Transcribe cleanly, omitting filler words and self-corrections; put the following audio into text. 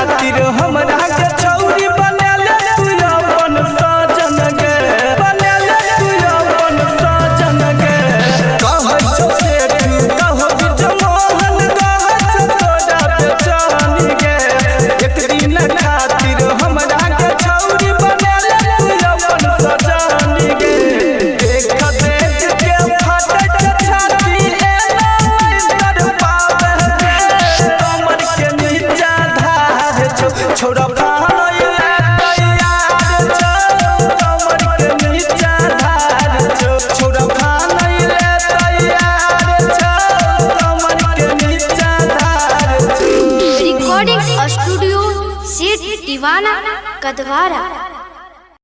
खातिर हमरा के छौरी बनेले तू अपन सजन गे, बनेले तू अपन सजन गे। कहै छौ से तू कहो जमोहन कहै छौ तोरा बेचान गे। एक दिन खातिर हमरा के छौरी बनेले तू अपन सजन गे। देख देख के फटक छाती एना कर पावे गे। कमर के नीचा धार छौ छोरा पानैले तैयार छौ। कमर के नीचा धार छौ छोरा पानैले तैयार छौ। कमर के नीचा धार छौ। रिकॉर्डिंग स्टूडियो सेठ दीवाना कदवारा।